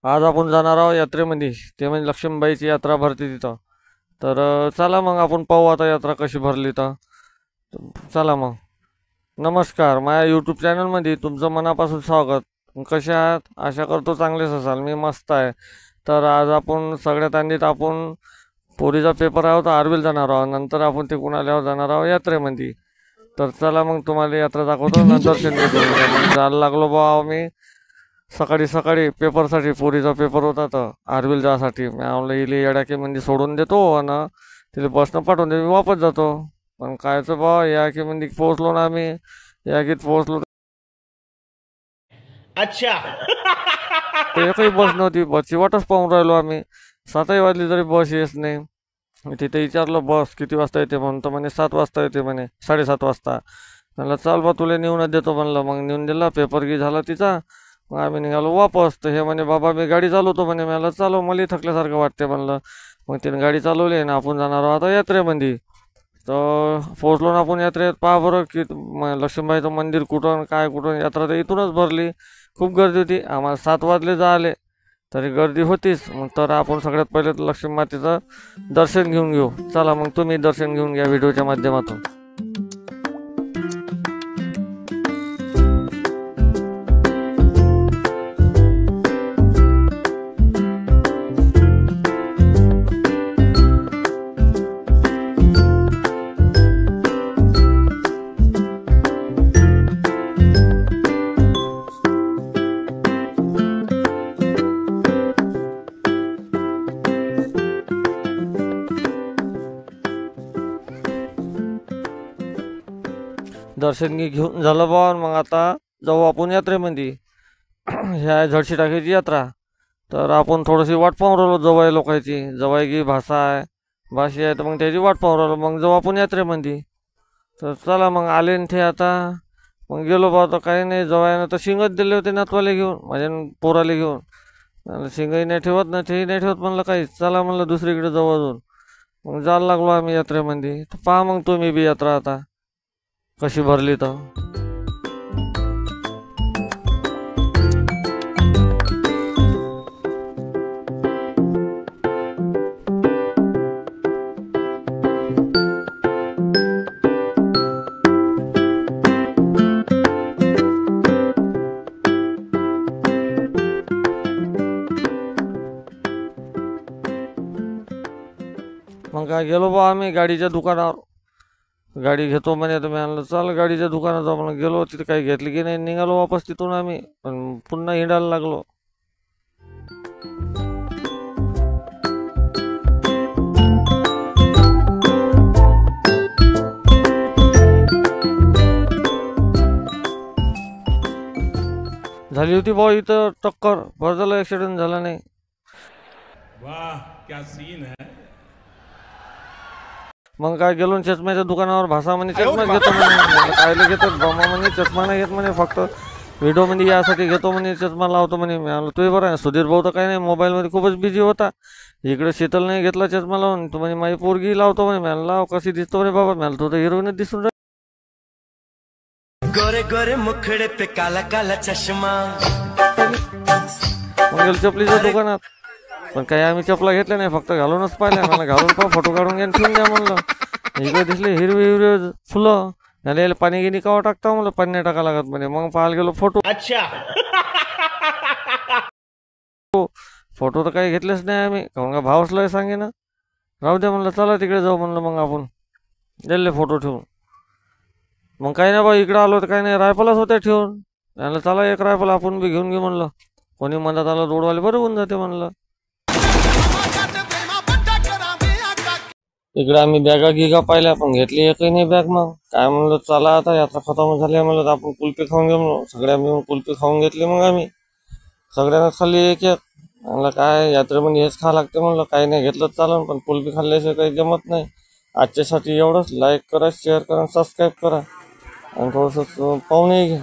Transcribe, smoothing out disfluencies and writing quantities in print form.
आज आपण जाणार आहोत यात्रेमध्ये, ते म्हणजे लक्ष्मीबाईची यात्रा भरते तिथं. तर चला मग आपण पाहू आता यात्रा कशी भरली तर. चला मग. नमस्कार, माझ्या यूट्यूब चॅनलमध्ये तुमचं मनापासून स्वागत. कसे आहात? आशा करतो चांगलेच असाल. मी मस्त आहे. तर आज आपण सगळ्यात आधी आपण पोरीचा पेपर आहे तर आर्वीला जाणार आहोत. नंतर आपण ते कुणाल्यावर जाणार आहोत यात्रेमध्ये. तर चला मग तुम्हाला यात्रा दाखवतो, दर्शन घेतो. मग जायला लागलो बा मी सकाळी सकाळी पेपरसाठी. पोरीचा पेपर होता तर आर्वीला जासाठी मी म्हणलं इले येडाकीमध्ये सोडून देतो आणि तिला बसनं पाठवून दे, मी वापस जातो. पण कायचं बा याकीमध्ये पोहोचलो ना आम्ही. याकीत पोहोचलो अच्छा तर एकही बस नव्हती. बसची वाटच पाहून राहिलो आम्ही. 7ही वाजली तरी बस येत नाही. मी तिथे विचारलं बस किती वाजता येते म्हणून, तर म्हणे 7 वाजता येते म्हणे, 7:30 वाजता. म्हणलं चाल बा तुला नेऊनच देतो म्हणलं. मग नेऊन दिला. पेपर की झाला तिचा. मग आम्ही निघालो वापस. तर हे म्हणे बाबा मी गाडी चालवतो म्हणे. मला चालव, मला थकल्यासारखं वाटते म्हणलं. मग तिने गाडी चालवली आणि आपण जाणार आहोत आता यात्रेमध्ये. तर पोचलो ना आपण यात्रेत. पहा बरं की लक्ष्मीबाईचं मंदिर कुठं काय कुठं. यात्रा तर इथूनच भरली. खूप गर्दी होती. आम्हाला 7 वाजले आले तरी गर्दी होतीच. मग तर आपण सगळ्यात पहिले लक्ष्मी मातेचं दर्शन घेऊन घेऊ. चला मग तुम्ही दर्शन घेऊन घ्या व्हिडिओच्या माध्यमातून. दर्शन घेऊन झालं बा. मग आता जाऊ आपण यात्रेमध्ये. ह्या झडशी टाकीची यात्रा. तर आपण थोडीशी वाट पाहून राहिलो जवाई लोकांची. जवाई की भाषा आहे, भाषी आहे, तर मग त्याची वाट पाहून राहिलो. मग जाऊ आपण यात्रेमध्ये. तर चला मग आले ते आता. मग गेलो बा. तर काही नाही, जवाईनं तर शिंगच दिले होते नातवाले घेऊन, माझ्या पोराले घेऊन. शिंगही नाही ठेवत ना तेही नाही ठेवत म्हणलं काही. चला म्हणलं दुसरीकडे जाऊ अजून. मग जायला लागलो आम्ही यात्रेमध्ये. तर पहा मग तुम्ही बी यात्रा आता कशी भरली तर. मग काय गेलो बा आम्ही गाडीच्या दुकानावर. गाडी घेतो म्हणे. तर मी आणलं चाल गाडीच्या दुकानात जाऊ म्हणून गेलो. तिथे काही घेतली की नाही. निघालो वापस तिथून आम्ही. पण पुन्हा हिंडायला लागलो. झाली होती भाऊ इथं टक्कर. बरं झालं ॲक्सिडेंट झाला नाही. वाह क्या सीन है. मग काय गेलो चष्म्याच्या दुकानावर. भाषा म्हणे चष्मा घेतो म्हणे. कायले घेतो बाबा म्हणे. चष्मा नाही घेत म्हणे, फक्त व्हिडिओमध्ये यासाठी घेतो म्हणे, चष्मा लावतो म्हणे. मी म्हणलं तुही बरं आहे. सुधीर भाऊ तर काही नाही, मोबाईलमध्ये खूपच बिझी होता. इकडे शीतल नाही घेतला चष्मा लावून. तू म्हणे माझी पोरगी लावतो म्हणे. मला लाव कशी दिसतो म्हणे बाबा. मला तू तर हिरोईनच दिसून राहिली. गोरे गोरे मुखड़े पे काला काला चष्मा. मग गेलो चपलीच्या दुकानात. पण काही आम्ही चपला घेतल्या नाही, फक्त घालूनच पाहिल्या. मला घालून पहा, फोटो काढून घ्या ठेवून द्या म्हणलं. इकडे दिसले हिरवी हिरवी फुलं. याला पाणी गिनी कावा टाकता म्हणलं. पाणी नाही टाका लागत म्हणे. मग पाहायला गेलो फोटो. अच्छा फोटो तर काही घेतलेच नाही आम्ही, काहून का भावच लय सांगे ना. राहू द्या म्हणलं, चला तिकडे जाऊ म्हणलं. मग आपण दिले फोटो ठेवून. मग काही नाही बा, इकडं आलो तर काही नाही, रायफलच होत्या ठेवून. याला चला एक रायफल आपण बी घेऊन घेऊ म्हणलं. कोणी म्हणत आलं रोडवाले बरं होऊन जाते म्हणलं. इकडे आम्ही बॅगा गिगा पाहिल्या, पण घेतली एकही नाही बॅग. मग काय म्हणलं चला आता यात्रा खतम झाली म्हणलं तर आपण कुल्फी खाऊन घेऊ म्हणलं. सगळ्या मिळून कुल्फी खाऊन घेतली. मग आम्ही सगळ्यांना खाल्ली एक एक. म्हणलं काय यात्रेमध्ये हेच खा लागते म्हणलं. काही नाही घेतलं चालन, पण कुल्फी खाल्ल्याशिवाय काही जमत नाही. आजच्यासाठी एवढंच. लाईक करा, शेअर करा, सबस्क्राईब करा आणि थोडंसं पाहूनही घ्या.